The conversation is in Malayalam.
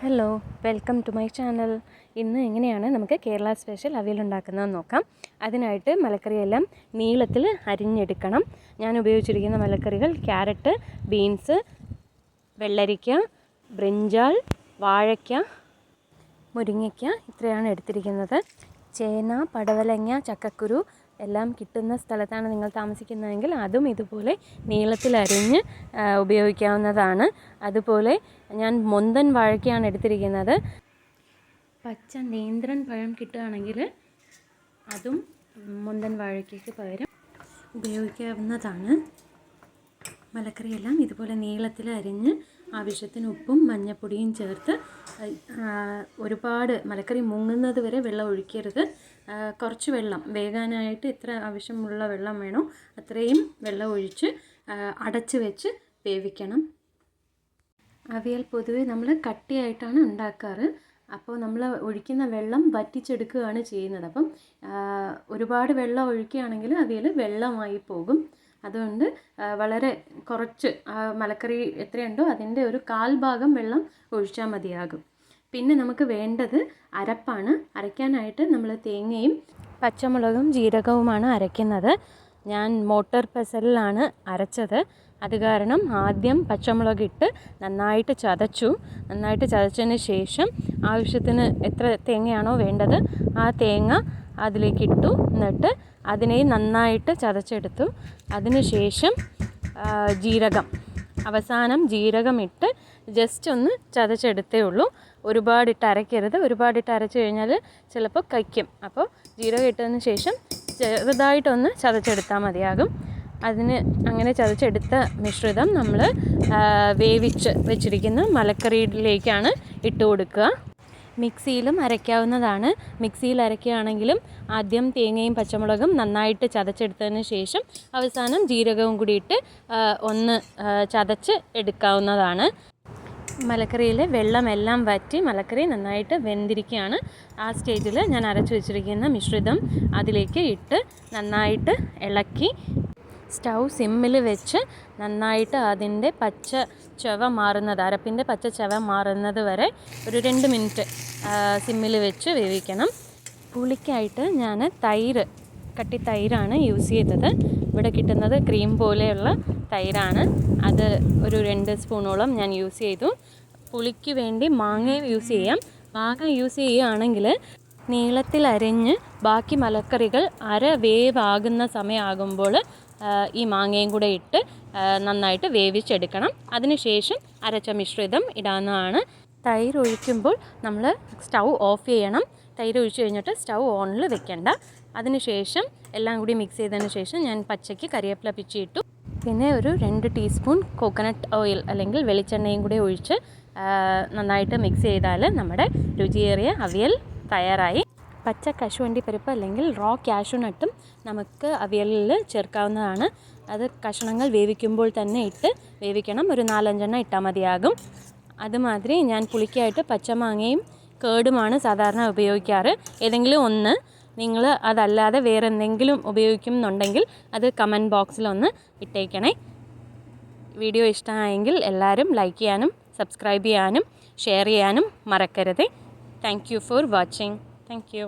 Hello, welcome to my channel. ഇന്ന് എങ്ങനെയാണ് നമുക്ക് കേരള സ്പെഷ്യൽ അവിയൽ ഉണ്ടാക്കുന്നതെന്ന് നോക്കാം. അതിനായിട്ട് മലക്കറിയെല്ലാം നീളത്തിൽ അരിഞ്ഞെടുക്കണം. ഞാൻ ഉപയോഗിച്ചിരിക്കുന്ന മലക്കറികൾ ക്യാരറ്റ്, ബീൻസ്, വെള്ളരിക്ക, ബ്രിഞ്ചാൾ, വാഴയ്ക്ക, മുരിങ്ങയ്ക്ക ഇത്രയാണ് എടുത്തിരിക്കുന്നത്. ചേന, പടവലങ്ങ, ചക്കക്കുരു എല്ലാം കിട്ടുന്ന സ്ഥലത്താണ് നിങ്ങൾ താമസിക്കുന്നതെങ്കിൽ അതും ഇതുപോലെ നീളത്തിൽ അരിഞ്ഞ് ഉപയോഗിക്കാവുന്നതാണ്. അതുപോലെ ഞാൻ മൊന്തൻ വാഴയ്ക്കയാണ് എടുത്തിരിക്കുന്നത്. പച്ച നേന്ത്രൻ പഴം കിട്ടുകയാണെങ്കിൽ അതും മൊന്തൻ വാഴയ്ക്കയ്ക്ക് പകരം ഉപയോഗിക്കാവുന്നതാണ്. മലക്കറിയെല്ലാം ഇതുപോലെ നീളത്തിൽ അരിഞ്ഞ് ആവശ്യത്തിന് ഉപ്പും മഞ്ഞൾപ്പൊടിയും ചേർത്ത് ഒരുപാട് മലക്കറി മുങ്ങുന്നത് വരെ വെള്ളം ഒഴിക്കരുത്. കുറച്ച് വെള്ളം വേകാനായിട്ട് എത്ര ആവശ്യമുള്ള വെള്ളം വേണോ അത്രയും വെള്ളം ഒഴിച്ച് അടച്ച് വെച്ച് വേവിക്കണം. അവിയൽ പൊതുവെ നമ്മൾ കട്ടിയായിട്ടാണ് ഉണ്ടാക്കാറ്. അപ്പോൾ നമ്മൾ ഒഴിക്കുന്ന വെള്ളം വറ്റിച്ചെടുക്കുകയാണ് ചെയ്യുന്നത്. അപ്പം ഒരുപാട് വെള്ളം ഒഴിക്കുകയാണെങ്കിൽ അവിയൽ വെള്ളമായി പോകും. അതുകൊണ്ട് വളരെ കുറച്ച് മലക്കറി എത്രയുണ്ടോ അതിൻ്റെ ഒരു 1/4 ഭാഗം വെള്ളം ഒഴിച്ചാൽ മതിയാകും. പിന്നെ നമുക്ക് വേണ്ടത് അരപ്പാണ്. അരയ്ക്കാനായിട്ട് നമ്മൾ തേങ്ങയും പച്ചമുളകും ജീരകവുമാണ് അരയ്ക്കുന്നത്. ഞാൻ മോട്ടർ പെസലിലാണ് അരച്ചത്. അത് കാരണം ആദ്യം പച്ചമുളക് ഇട്ട് നന്നായിട്ട് ചതച്ചു. നന്നായിട്ട് ചതച്ചതിന് ശേഷം ആവശ്യത്തിന് എത്ര തേങ്ങയാണോ വേണ്ടത് ആ തേങ്ങ അതിലേക്ക് ഇട്ടു. എന്നിട്ട് അതിനെ നന്നായിട്ട് ചതച്ചെടുത്തു. അതിനുശേഷം അവസാനം ജീരകം ഇട്ട് ജസ്റ്റ് ഒന്ന് ചതച്ചെടുത്തേ ഉള്ളൂ. ഒരുപാടിട്ട് അരയ്ക്കരുത്. ഒരുപാടിട്ട് അരച്ച് കഴിഞ്ഞാൽ ചിലപ്പോൾ കയ്ക്കും. അപ്പോൾ ജീരകം ഇട്ടതിന് ശേഷം ചെറുതായിട്ടൊന്ന് ചതച്ചെടുത്താൽ മതിയാകും. അങ്ങനെ ചതച്ചെടുത്ത മിശ്രിതം നമ്മൾ വേവിച്ച് വെച്ചിരിക്കുന്ന മലക്കറിയിലേക്കാണ് ഇട്ട് കൊടുക്കുക. മിക്സിയിലും അരയ്ക്കാവുന്നതാണ്. മിക്സിയിൽ അരയ്ക്കുകയാണെങ്കിലും ആദ്യം തേങ്ങയും പച്ചമുളകും നന്നായിട്ട് ചതച്ചെടുത്തതിന് ശേഷം അവസാനം ജീരകവും കൂടി ഇട്ട് ഒന്ന് ചതച്ച് എടുക്കാവുന്നതാണ്. മലക്കറിയിൽ വെള്ളമെല്ലാം വറ്റി മലക്കറി നന്നായിട്ട് വെന്തിരിക്കുകയാണ്. ആ സ്റ്റേജിൽ ഞാൻ അരച്ചു വെച്ചിരിക്കുന്ന മിശ്രിതം അതിലേക്ക് ഇട്ട് നന്നായിട്ട് ഇളക്കി സ്റ്റൗ സിമ്മിൽ വെച്ച് നന്നായിട്ട് അതിൻ്റെ അരപ്പിൻ്റെ പച്ച ചവ മാറുന്നത് വരെ ഒരു 2 മിനിറ്റ് സിമ്മിൽ വെച്ച് വേവിക്കണം. പുളിക്കായിട്ട് ഞാൻ കട്ടി തൈരാണ് യൂസ് ചെയ്തത്. ഇവിടെ കിട്ടുന്നത് ക്രീം പോലെയുള്ള തൈരാണ്. അത് ഒരു 2 സ്പൂണോളം ഞാൻ യൂസ് ചെയ്തു. പുളിക്ക് വേണ്ടി മാങ്ങയും യൂസ് ചെയ്യാം. മാങ്ങ യൂസ് ചെയ്യുകയാണെങ്കിൽ നീളത്തിൽ അരിഞ്ഞ് ബാക്കി മലക്കറികൾ വേവാകുന്ന സമയമാകുമ്പോൾ ഈ മാങ്ങയും കൂടെ ഇട്ട് നന്നായിട്ട് വേവിച്ചെടുക്കണം. അതിനുശേഷം അരച്ച മിശ്രിതം ഇടാവുന്നതാണ്. തൈര് ഒഴിക്കുമ്പോൾ നമ്മൾ സ്റ്റൗ ഓഫ് ചെയ്യണം. തൈര് ഒഴിച്ച് കഴിഞ്ഞിട്ട് സ്റ്റൗ ഓണിൽ വെക്കേണ്ട. അതിനുശേഷം എല്ലാം കൂടി മിക്സ് ചെയ്തതിന് ശേഷം ഞാൻ പച്ചയ്ക്ക് കരിവേപ്പില പിച്ചിയിട്ടു. പിന്നെ ഒരു 2 ടീസ്പൂൺ കോക്കനട്ട് ഓയിൽ അല്ലെങ്കിൽ വെളിച്ചെണ്ണയും കൂടി ഒഴിച്ച് നന്നായിട്ട് മിക്സ് ചെയ്താൽ നമ്മുടെ രുചിയേറിയ അവിയൽ തയ്യാറായി. പച്ച കശുവണ്ടി പരിപ്പ് അല്ലെങ്കിൽ റോ കാഷ്യൂനട്ടും നമുക്ക് അവിയലിൽ ചേർക്കാവുന്നതാണ്. അത് കഷ്ണങ്ങൾ വേവിക്കുമ്പോൾ തന്നെ ഇട്ട് വേവിക്കണം. ഒരു 4-5 എണ്ണം ഇട്ടാൽ മതിയാകും. അതുമാതിരി ഞാൻ പുളിക്കായിട്ട് പച്ചമാങ്ങയും കേടുമാണ് സാധാരണ ഉപയോഗിക്കാറ്. ഏതെങ്കിലും ഒന്ന് നിങ്ങൾ അതല്ലാതെ വേറെ എന്തെങ്കിലും ഉപയോഗിക്കുന്നുണ്ടെങ്കിൽ അത് കമൻറ്റ് ബോക്സിലൊന്ന് ഇട്ടേക്കണേ. വീഡിയോ ഇഷ്ടമായെങ്കിൽ എല്ലാവരും ലൈക്ക് ചെയ്യാനും സബ്സ്ക്രൈബ് ചെയ്യാനും ഷെയർ ചെയ്യാനും മറക്കരുത്. Thank you for watching. Thank you.